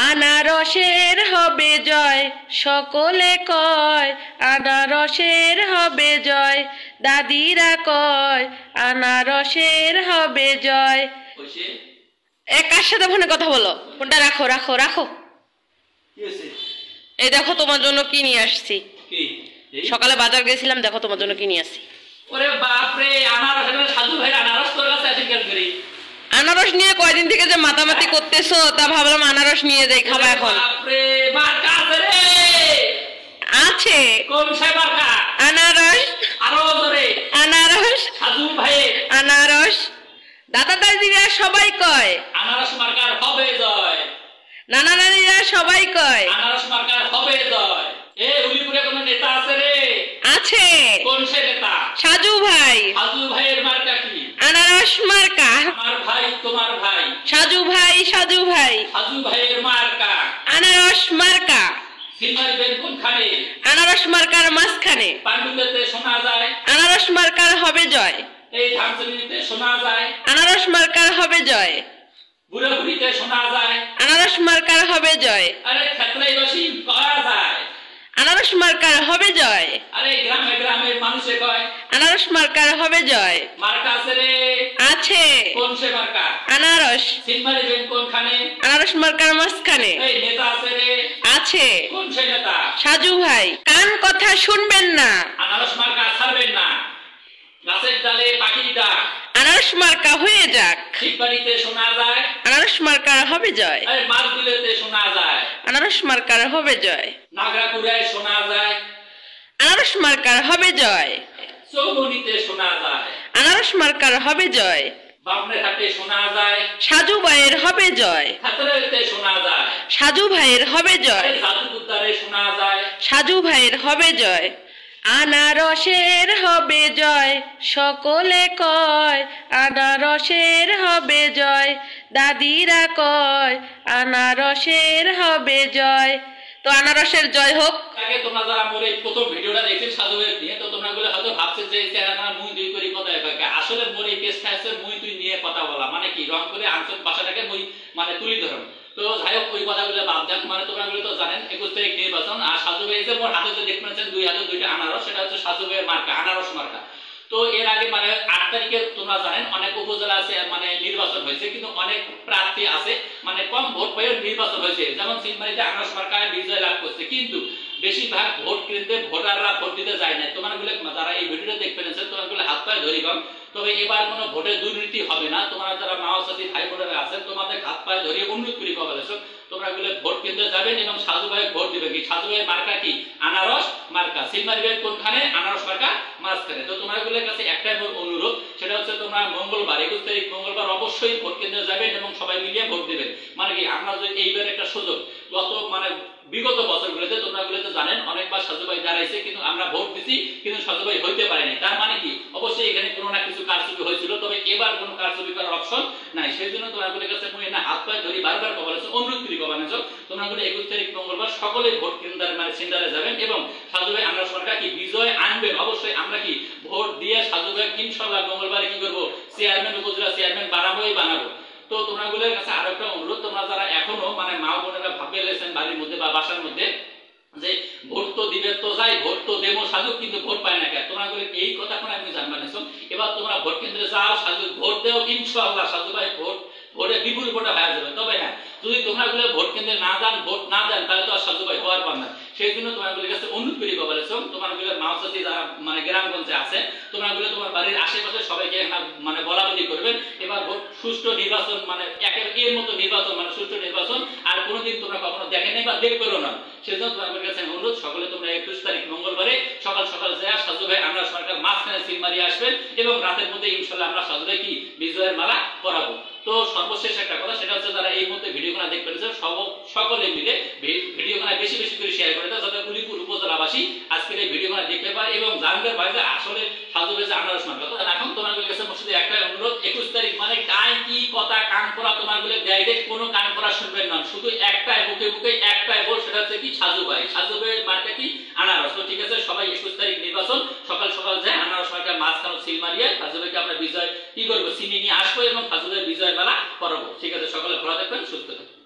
আনারসের হবে জয়, সকলে কয় আনারসের হবে জয়, দাদিরা কয় আনারসের হবে জয়। কার সাথে ফোনে কথা বলো? ফোনটা রাখো রাখো রাখো। এই দেখো তোমার জন্য কি নিয়ে আসছি। সকালে বাজার গেছিলাম, দেখো তোমার জন্য কি নিয়ে আসছি। ওরে বাপ রে, আনারস! সাধু ভাই আনারস তোর কাছে আছে কেন করে? আনারস নিয়ে কয়দিন থেকে যে মাতামাতি করতেছো, তা ভাবলাম আনারস নিয়ে যাই খাবা। এখন বাপরে, মার্কা আছে রে। আছে কোন সে মার্কা? আনারস। আরো জোরে। আনারস। সাধু ভাই আনারস। দাদা দাদিরা সবাই কয় আনারস মার্কার হবে জয়। নানা নানিরা সবাই কয় আনারস মার্কার হবে জয়। এ উলিপুরে কোন নেতা আছে রে? আছে। কোন সে নেতা? সাজু ভাই। সাজু ভাইয়ের মার্কা কি? আনারস মার্কা। আমার ভাই তোমার ভাই সাজু ভাই। সাজু ভাই। সাজু ভাইয়ের মার্কা আনারস মার্কা। সিলমারিবেন কোনখানে? আনারস মার্কার মাঝখানে। পাণ্ডুলিতে শোনা যায় আনারস মার্কার হবে জয়। এই ধানচুলিতে শোনা যায় আনারস মার্কার হবে জয়। বুড়াবুড়িতে শোনা যায় আনারস মার্কার হবে জয়। আরে ক্ষেত্রে বসি করা যায় আনারস মার্কার হবে জয়। আরে গ্রামে গ্রামে মানুষে কয় আনারস মার্কার হবে জয়। মার্কা আছে রে? আছে। কোন সে মার্কা? আনারস। সিলমারিবেন কোনখানে? আনারস মার্কার মাঝখানে। এই নেতা আছে রে? আছে। কোন সে নেতা? সাজু ভাই। কান কথা শুনবেন না, আনারস মার্কা ছাড়বেন না। গাছের ডালে পাখির ডাক আনারস মার্কা হয়ে যাক। শিববাড়িতে শোনা যায় আনারস মার্কার হবে জয়। আরে মাছ বিলেতে শোনা যায় আনারস মার্কার হবে জয়। নাগরাকুড়ায় শোনা যায় আনারস মার্কার হবে জয়। চৌমনিতে শোনা যায় আনারস মার্কার হবে জয়। বামনের হাটে শোনা যায় সাজু ভাইয়ের হবে জয়। খাতরাতে শোনা যায় সাজু ভাইয়ের হবে জয়। জাদুকুদ্দারে শোনা যায় সাজু ভাইয়ের হবে জয়। আনারসের হবে জয়, সকলে কয় আনারসের হবে জয়, দাদিরা কয় আনারসের হবে জয়। তো আনারসের জয় হোক। আগে তোমরা যারা মোর এই প্রথম ভিডিওটা দেখছেন সাধু ভাইয়ের নিয়ে, তো তোমরা গুলো হয়তো ভাবছেন যে চেহারা মুই দুই করে কথা কয়। আসলে মোর এই পেজটা আছে মুই তুই নিয়ে কথা বলা, মানে কি রং করে আঞ্চলিক ভাষাটাকে মুই মানে তুলি ধরুন। তো যাই হোক ওই কথাগুলো বাদ দেন। মানে তোমরা গুলো তো জানেন 21 তারিখ নির্বাচন, আর সাধু ভাই যে মোর হাতে যে দেখতে পাচ্ছেন দুই হাতে দুইটা আনারস, সেটা হচ্ছে সাধু ভাইয়ের মার্কা, আনারস মার্কা। তো এর আগে মানে 8 তারিখে তোমরা জানেন অনেক উপজেলা আছে মানে নির্বাচন হয়েছে, কিন্তু অনেক প্রার্থী আছে মানে কম ভোট পেয়ে নির্বাচন হয়েছে। যেমন সিলমারিতে আনারস মার্কায় বিজয় লাভ করছে, কিন্তু বেশিরভাগ ভোট কেন্দ্রে ভোটাররা ভোট দিতে যায় না। তোমার গুলো যারা এই ভিডিওটা দেখতে পেয়েছেন তোমার গুলো হাত পায়ে ধরি কম। তবে এবার কোনো ভোটে দুর্নীতি হবে না। তোমরা যারা মাওসাদি ভাই বোনেরা আছেন তোমাদের হাত পায়ে ধরে অনুরোধ করি কবলেছো তোমরা গুলো ভোট কেন্দ্রে যাবেন এবং সাধু ভাই ভোট দিবেন। কি সাধু ভাইয়ের মার্কা কি? আনারস মার্কা। সিলমারিবেন কোনখানে? আনারস মার্কা মাঝখানে। তো তোমরা গুলোর কাছে একটাই অনুরোধ, সেটা হচ্ছে তোমরা মঙ্গলবার 21 তারিখ মঙ্গলবার অবশ্যই ভোট কেন্দ্রে যাবেন এবং সবাই মিলিয়ে ভোট দিবেন। মানে কি আমরা যে এইবার একটা সুযোগ, গত মানে বিগত বছরগুলোতে তোমরা গুলোতে জানেন অনেকবার সাধু ভাই দাঁড়াইছে, কিন্তু আমরা ভোট দিছি কিন্তু সাধু ভাই হইতে পারেনি। তার মানে কি অবশ্যই এখানে কোনো না কিছু কারচুপি হয়েছিল, তবে এবার কোনো কারচুপি করার অপশন নাই। সেই জন্য তোমরা গুলোর কাছে মুই না হাত পায়ে ধরি বারবার কবলেছো অনুরোধ করি কবানেছো তোমরা গুলো 21 তারিখ মঙ্গলবার সকলে ভোট কেন্দ্রে মানে সেন্টারে যাবেন এবং সাধু ভাই আমরা সরকার কি বিজয় আনবেন। অবশ্যই আমরা কি ভোট দিয়ে সাধু ভাই ইনশাআল্লাহ মঙ্গলবারে কি করব? চেয়ারম্যান উপজেলা চেয়ারম্যান বানাবো। তো তোমরা গুলোর কাছে আরো একটা অনুরোধ, তোমরা যারা এখনো মানে মা বোনেরা ভাবে লেছেন বাড়ির মধ্যে বা বাসার মধ্যে যে ভোট তো দিবে তো যাই, ভোট তো দেবো সাধু কিন্তু ভোট পায় না কেন, তোমরা গুলো এই কথা কোন আমি জানবা না। এবার তোমরা ভোট কেন্দ্রে যাও, সাধু ভোট দেও, ইনশাআল্লাহ সাধু ভাই ভোটে বিপুল ভোটে হয়ে যাবে। তবে হ্যাঁ, যদি তোমরা গুলো ভোট কেন্দ্রে না যান, ভোট না দেন, তাহলে তো আর সাধু ভাই হওয়ার পার না। সেই জন্য তোমার গুলোর কাছে অনুরোধ করি বলেছো তোমার গুলো মাওসাদি যারা মানে গ্রামগঞ্জে আছে তোমরা গুলো তোমার বাড়ির আশেপাশে সবাইকে মানে বলা বলি করবেন। এবার ভোট সুষ্ঠু নির্বাচন মানে এর মতো নির্বাচন মানে সুষ্ঠু নির্বাচন আর কোনোদিন তোমরা কখনো দেখেনি বা দেখবেও না। সেই জন্য তোমার কাছে অনুরোধ, সকলে তোমরা 21 তারিখ মঙ্গলবারে সকাল সকাল যায় সাধু ভাই আমরা সরকার মাঝখানে সিল মারিয়ে আসবেন এবং রাতের মধ্যে ইনশাআল্লাহ আমরা সাধু ভাই কি বিজয়ের মালা পরাবো। তো সর্বশেষ একটা কথা, সেটা হচ্ছে যারা এই মুহূর্তে ভিডিওগুলো দেখতে পেরেছেন সকলে মিলে ভিডিওগুলো বেশি বেশি করে শেয়ার করে দাও, যাতে উলিপুর উপজেলাবাসী আজকের এই ভিডিওগুলো দেখতে পায় এবং জানতে পারে যে আসলে সাধু ভাই যে আনারস মার্কা। তো এখন তোমাদের কাছে মসজিদে একটা অনুরোধ, 21 তারিখ মানে কাই কি কথা কান করা তোমার গুলো ডাইরেক্ট কোনো কান করা শুনবেন না, শুধু একটাই মুখে মুখে একটাই বল, সেটা হচ্ছে কি সাধু ভাইয়ের মার্কা কি? আনারস। তো ঠিক আছে, সবাই 21 তারিখ নির্বাচন সকাল সকাল যায় আনারস মার্কা মাঝখানে সিল মারিয়ে সাধু ভাইকে আমরা বিজয় কি করবো চিনি নিয়ে আসবো এবং সাধু ভাইয়ের বিজয় মেলা করবো। ঠিক আছে, সকলে ভালো থাকবেন, সুস্থ থাকবেন।